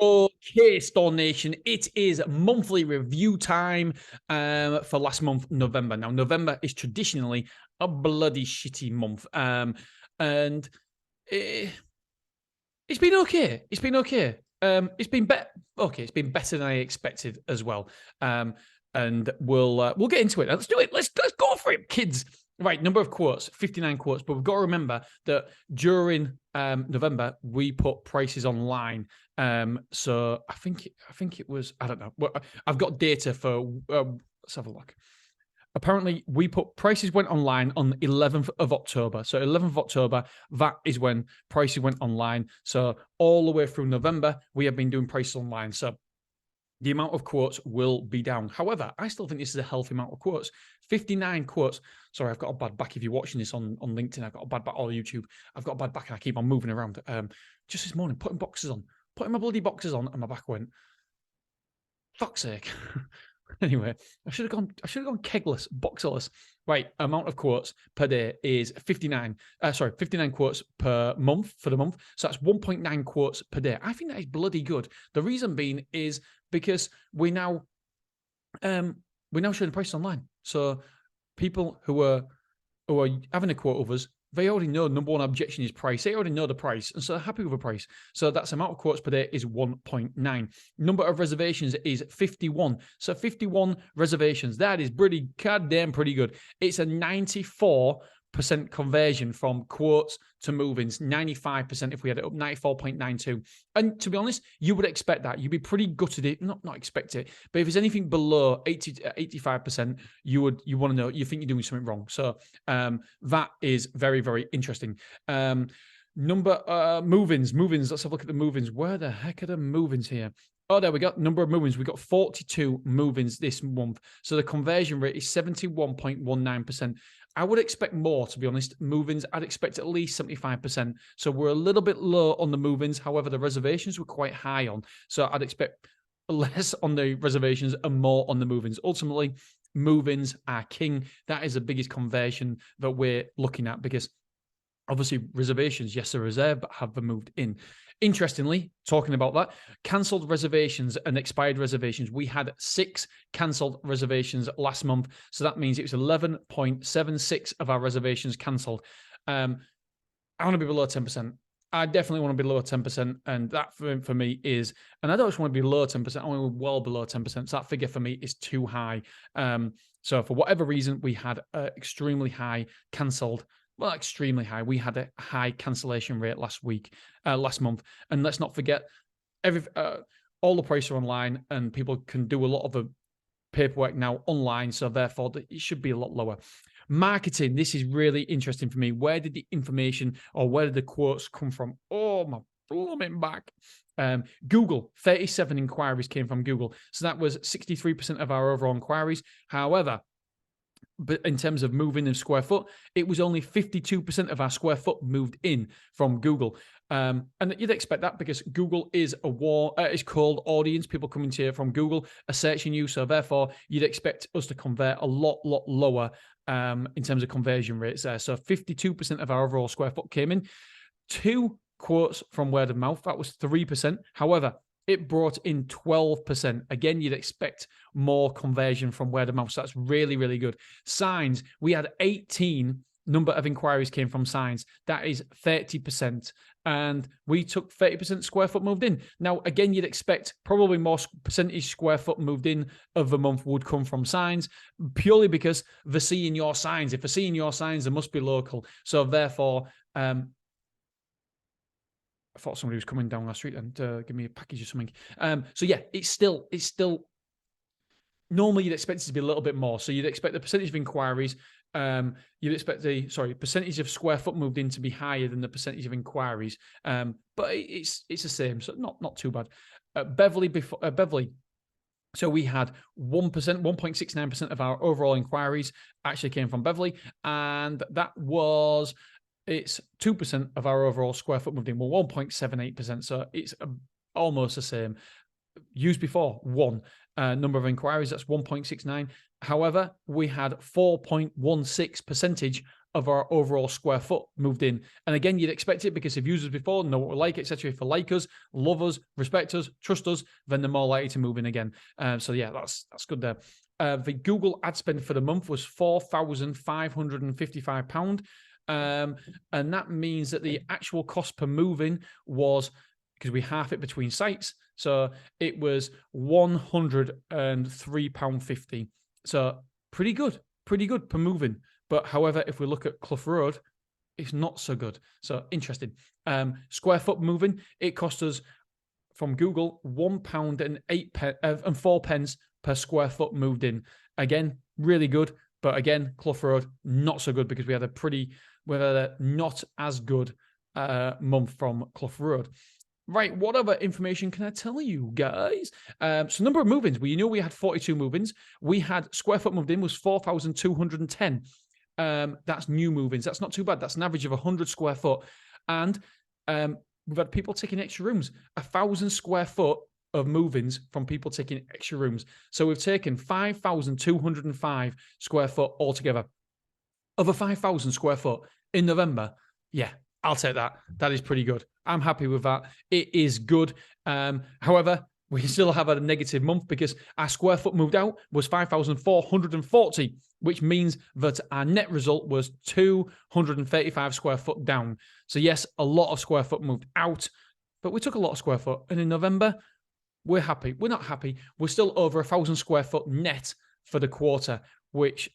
Okay, Storm Nation, it is monthly review time for last month, November. Now, November is traditionally a bloody shitty month, and it's been okay. It's been okay. It's been better. Okay, it's been better than I expected as well. And we'll get into it. Let's do it. Let's go for it, kids. Right, number of quotes, 59 quotes. But we've got to remember that during November we put prices online. So I think it was, I don't know. I've got data for. Let's have a look. Apparently, we put prices went online on the 11th of October. So 11th of October, that is when prices went online. So all the way through November, we have been doing prices online. So the amount of quotes will be down. However, I still think this is a healthy amount of quotes. 59 quotes. Sorry, I've got a bad back. If you're watching this on LinkedIn, I've got a bad back, or YouTube. I've got a bad back and I keep on moving around. Just this morning, putting my bloody boxes on, and my back went, fuck's sake. Anyway, I should have gone kegless, boxerless. Right, amount of quotes per day is 59 quotes per month for the month. So that's 1.9 quotes per day. I think that is bloody good. The reason being is because we now showing the prices online. So people who are having a quote of us, they already know number one objection is price. They already know the price, and so they're happy with the price. So that's amount of quotes per day is 1.9. Number of reservations is 51. So 51 reservations. That is pretty goddamn pretty good. It's a 94% conversion from quotes to move-ins. 95% if we had it up, 94.92. And to be honest, you would expect that. You'd be pretty gutted it, not expect it, but if there's anything below 80 to 85%, you want to know, you think you're doing something wrong. So that is very, very interesting. Move-ins. Let's have a look at the move-ins. Where the heck are the move-ins here? Oh, there we go. Number of move-ins. We got 42 move-ins this month. So the conversion rate is 71.19%. I would expect more, to be honest. Move-ins, I'd expect at least 75%. So we're a little bit low on the move-ins. However, the reservations were quite high on. So I'd expect less on the reservations and more on the move-ins. Ultimately, move-ins are king. That is the biggest conversion that we're looking at, because obviously reservations, yes, they're reserved, but have been moved in. Interestingly, talking about that, cancelled reservations and expired reservations. We had 6 cancelled reservations last month. So that means it was 11.76 of our reservations cancelled. I want to be below 10%. I definitely want to be below 10%. And that for me is, and I don't just want to be below 10%, I want to be well below 10%. So that figure for me is too high. So for whatever reason, we had extremely high cancelled. Well, extremely high. We had a high cancellation rate last month. And let's not forget, all the prices are online and people can do a lot of the paperwork now online. So therefore, it should be a lot lower. Marketing. This is really interesting for me. Where did the information or where did the quotes come from? Oh, my blooming back. Google, 37 inquiries came from Google. So that was 63% of our overall inquiries. However, but in terms of moving in square foot, it was only 52% of our square foot moved in from Google. And you'd expect that because Google is is cold audience. People coming to you from Google are searching you. So therefore, you'd expect us to convert a lot lower in terms of conversion rates there. So 52% of our overall square foot came in. 2 quotes from word of mouth. That was 3%. However, it brought in 12%. Again, you'd expect more conversion from word of mouth. So that's really, really good. Signs, we had 18 number of inquiries came from signs. That is 30%. And we took 30% square foot moved in. Now, again, you'd expect probably more percentage square foot moved in of the month would come from signs, purely because they're seeing your signs. If they're seeing your signs, they must be local. So therefore, I thought somebody was coming down our street and give me a package or something. So yeah, it's still. Normally, you'd expect it to be a little bit more. So you'd expect the percentage of inquiries. You'd expect the percentage of square foot moved in to be higher than the percentage of inquiries. But it's the same, so not too bad. Beverly. So we had 1.69% of our overall inquiries actually came from Beverly, and that was. It's 2% of our overall square foot moved in. Well, 1.78%. So it's almost the same. Used before, 1. Number of inquiries, that's 1.69. However, we had 4.16% of our overall square foot moved in. And again, you'd expect it because if used us before, know what we like, etc. If they like us, love us, respect us, trust us, then they're more likely to move in again. So yeah, that's good there. The Google ad spend for the month was £4,555. And that means that the actual cost per move-in was, because we half it between sites, so it was £103.50. So pretty good per move-in. But however, if we look at Clough Road, it's not so good. So interesting. Square foot moving, it cost us from Google £1.04 per square foot moved in. Again, really good. But again, Clough Road, not so good because we had a not as good month from Clough Road. Right, what other information can I tell you guys? So number of move-ins, we had 42 move-ins. We had square foot moved in was 4,210. That's new move-ins. That's not too bad. That's an average of 100 square foot. And we've had people taking extra rooms, 1,000 square foot of move-ins from people taking extra rooms. So we've taken 5,205 square foot altogether. Over 5,000 square foot in November. Yeah, I'll take that. That is pretty good. I'm happy with that. It is good. However, we still have a negative month because our square foot moved out was 5,440, which means that our net result was 235 square foot down. So yes, a lot of square foot moved out, but we took a lot of square foot. And in November, we're happy. We're not happy. We're still over 1,000 square foot net for the quarter, which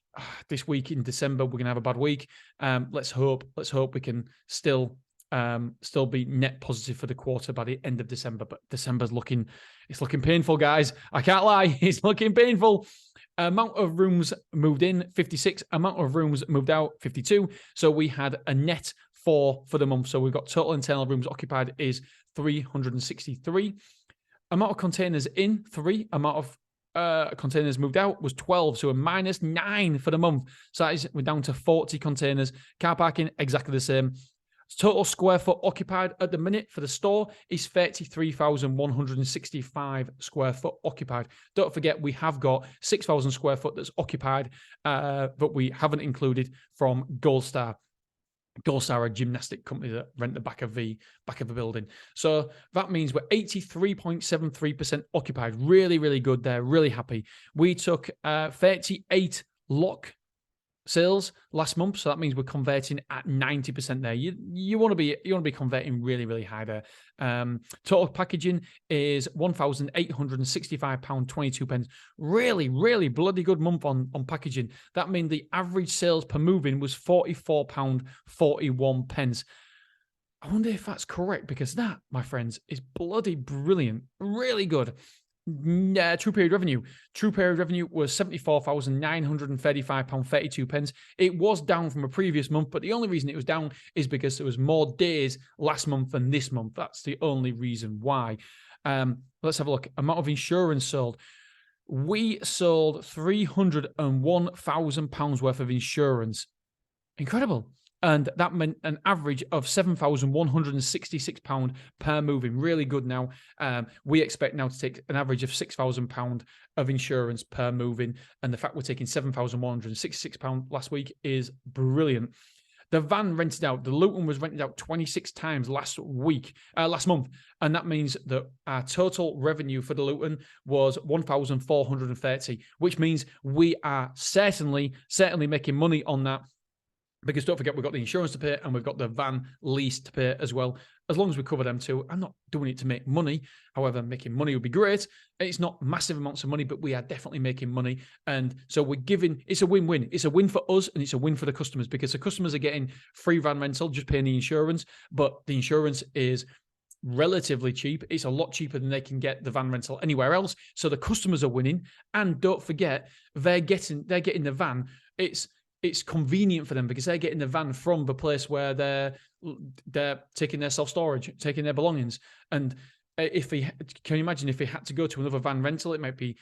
this week in December, we're going to have a bad week. Let's hope we can still be net positive for the quarter by the end of December. But December's looking painful, guys. I can't lie. It's looking painful. Amount of rooms moved in, 56. Amount of rooms moved out, 52. So we had a net 4 for the month. So we've got total internal rooms occupied is 363. Amount of containers in, 3. Amount of containers moved out was 12, so a -9 for the month. So we're down to 40 containers. Car parking, exactly the same. Total square foot occupied at the minute for the store is 33,165 square foot occupied. Don't forget, we have got 6,000 square foot that's occupied, but we haven't included from Gold Star. Gold Star, a gymnastic company that rent the back of the building. So that means we're 83.73% occupied. Really, really good there. Really happy. We took 38 lock sales last month, so that means we're converting at 90% there. You want to be converting really, really high there. Total packaging is £1,865.22. Really, really bloody good month on packaging. That means the average sales per moving was £44.41. I wonder if that's correct, because that, my friends, is bloody brilliant. Really good. True period revenue. True period revenue was £74,935.32. It was down from a previous month, but the only reason it was down is because there was more days last month than this month. That's the only reason why. Let's have a look. Amount of insurance sold. We sold £301,000 worth of insurance. Incredible. And that meant an average of £7,166 per moving. Really good now. We expect now to take an average of £6,000 of insurance per moving. And the fact we're taking £7,166 last week is brilliant. The van rented out, the Luton was rented out 26 times last month. And that means that our total revenue for the Luton was 1,430, which means we are certainly making money on that. Because don't forget, we've got the insurance to pay and we've got the van lease to pay as well. As long as we cover them too, I'm not doing it to make money. However, making money would be great. It's not massive amounts of money, but we are definitely making money. And so it's a win-win. It's a win for us and it's a win for the customers, because the customers are getting free van rental, just paying the insurance. But the insurance is relatively cheap. It's a lot cheaper than they can get the van rental anywhere else. So the customers are winning. And don't forget, they're getting the van. It's convenient for them because they're getting the van from the place where they're taking their self-storage, taking their belongings. And can you imagine if they had to go to another van rental, it might be,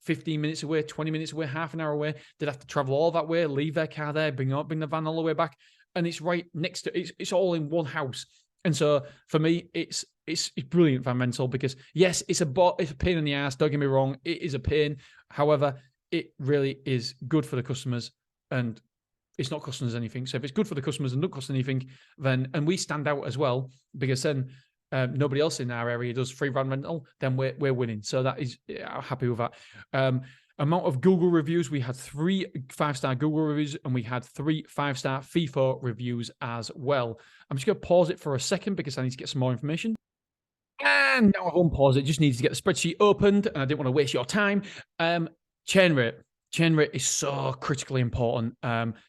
15 minutes away, 20 minutes away, half an hour away. They'd have to travel all that way, leave their car there, bring the van all the way back. And it's right next to, it's all in one house. And so for me, it's brilliant van rental because yes, it's a pain in the ass. Don't get me wrong. It is a pain. However, it really is good for the customers. And it's not costing us anything. So if it's good for the customers and not costing anything, then, and we stand out as well, because then nobody else in our area does free van rental, then we're winning. So that is, I'm happy with that. Amount of Google reviews, we had 3 5-star Google reviews and we had 3 5-star FIFO reviews as well. I'm just going to pause it for a second because I need to get some more information. And now I've unpaused it. Just needs to get the spreadsheet opened, and I didn't want to waste your time. Churn rate. Churn rate is so critically important.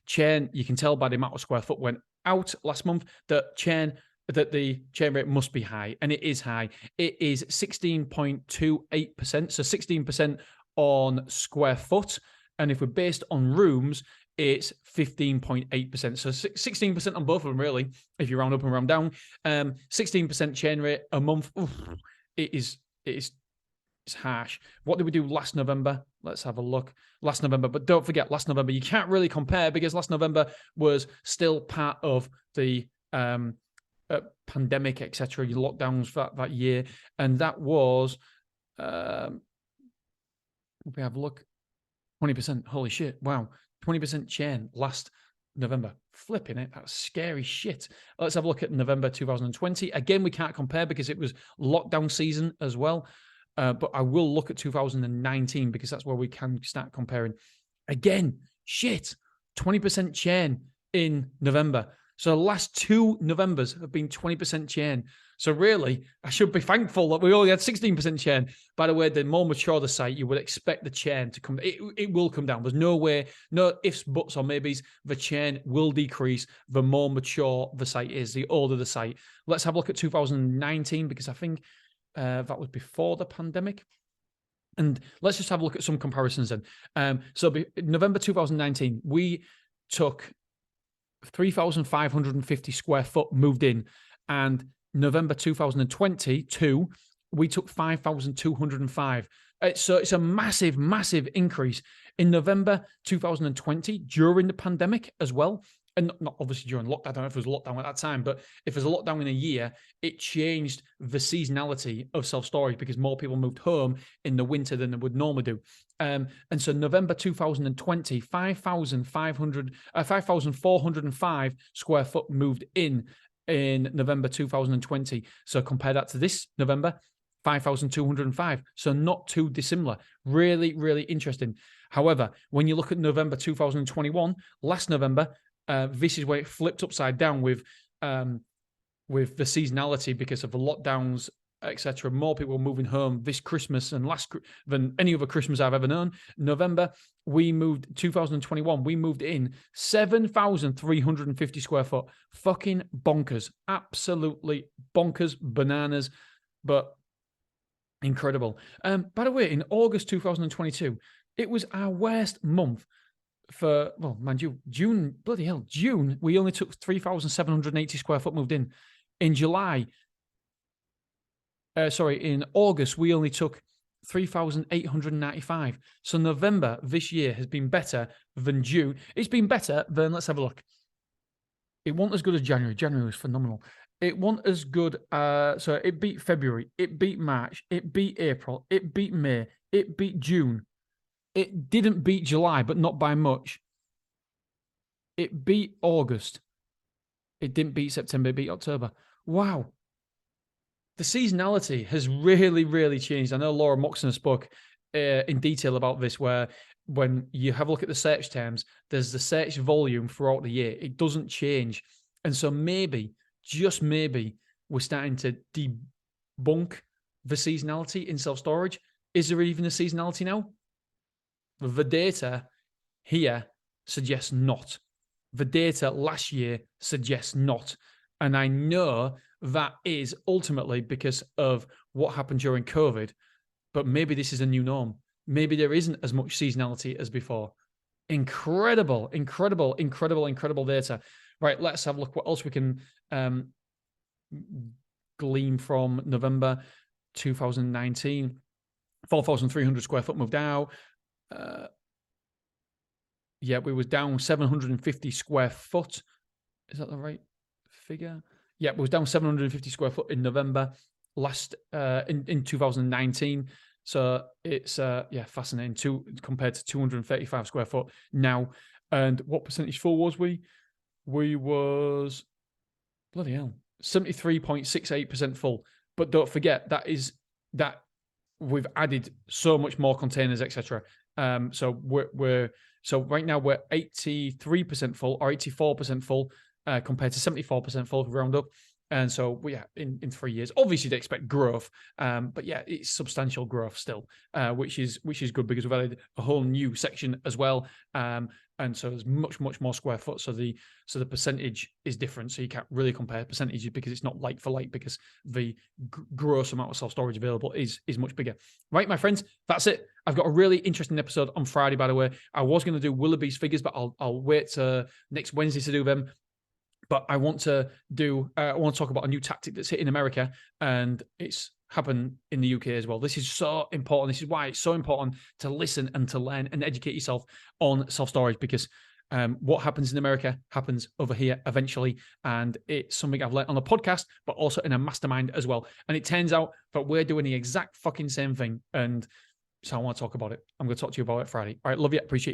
Churn, you can tell by the amount of square foot went out last month that the churn rate must be high, and it is high. It is 16.28%, so 16% on square foot, and if we're based on rooms, it's 15.8%. So 16% on both of them, really, if you round up and round down. 16% churn rate a month. Oof, it's harsh. What did we do last November? Let's have a look. Last November, but don't forget, last November, you can't really compare because last November was still part of the pandemic, etc., lockdowns for that year. And that was, we have a look, 20%. Holy shit. Wow. 20% churn last November. Flipping it. That's scary shit. Let's have a look at November 2020. Again, we can't compare because it was lockdown season as well. But I will look at 2019 because that's where we can start comparing. Again, shit. 20% churn in November. So the last 2 Novembers have been 20% churn. So really, I should be thankful that we only had 16% churn. By the way, the more mature the site, you would expect the churn to come. It will come down. There's no way, no ifs, buts, or maybes. The churn will decrease the more mature the site is, the older the site. Let's have a look at 2019 because I think that was before the pandemic. And let's just have a look at some comparisons then. So November 2019, we took 3,550 square foot moved in, and November 2022, we took 5,205. So it's a massive, massive increase. In November 2020, during the pandemic as well, and not obviously during lockdown, I don't know if there was a lockdown at that time, but if there's a lockdown in a year, it changed the seasonality of self-storage because more people moved home in the winter than they would normally do. And so November 2020, 5,405 square foot moved in November 2020. So compare that to this November, 5,205. So not too dissimilar. Really, really interesting. However, when you look at November 2021, last November, this is where it flipped upside down with the seasonality because of the lockdowns, etc. More people moving home this Christmas than any other Christmas I've ever known. November, 2021, we moved in 7,350 square foot. Fucking bonkers. Absolutely bonkers, bananas, but incredible. By the way, in August 2022, it was our worst month for, well, mind you, June, bloody hell, June, we only took 3,780 square foot moved in. In August, we only took 3,895. So November this year has been better than June. It's been better than, let's have a look. It wasn't as good as January. January was phenomenal. It wasn't as good. So it beat February. It beat March. It beat April. It beat May. It beat June. It didn't beat July, but not by much. It beat August. It didn't beat September. It beat October. Wow. The seasonality has really, really changed. I know Laura Moxon spoke in detail about this, where when you have a look at the search terms, there's the search volume throughout the year. It doesn't change. And so maybe, just maybe, we're starting to debunk the seasonality in self-storage. Is there even a seasonality now? The data here suggests not. The data last year suggests not. And I know that is ultimately because of what happened during COVID, but maybe this is a new norm. Maybe there isn't as much seasonality as before. Incredible, incredible, incredible, incredible data. Right, let's have a look what else we can glean from November 2019. 4,300 square foot moved out. Yeah, we was down 750 square foot. Is that the right figure? Yeah, it was down 750 square foot in November last in 2019. So it's fascinating. Compared to 235 square foot now. And what percentage full was we? We was, bloody hell, 73.68% full. But don't forget, that we've added so much more containers, etc. So so right now we're 83% full or 84% full compared to 74% full if we round up. And so in 3 years, obviously they expect growth, but yeah, it's substantial growth still, which is good because we've added a whole new section as well. And so there's much more square foot. So the percentage is different. So you can't really compare percentages because it's not like for like, because the gross amount of self-storage available is much bigger. Right, my friends, that's it. I've got a really interesting episode on Friday, by the way. I was going to do Willoughby's figures, but I'll wait next Wednesday to do them. But I want to talk about a new tactic that's hit in America, and it's happened in the UK as well. This is so important. This is why it's so important to listen and to learn and educate yourself on self-storage, because what happens in America happens over here eventually. And it's something I've learned on the podcast, but also in a mastermind as well. And it turns out that we're doing the exact fucking same thing. And so I want to talk about it. I'm going to talk to you about it Friday. All right, love you. Appreciate you.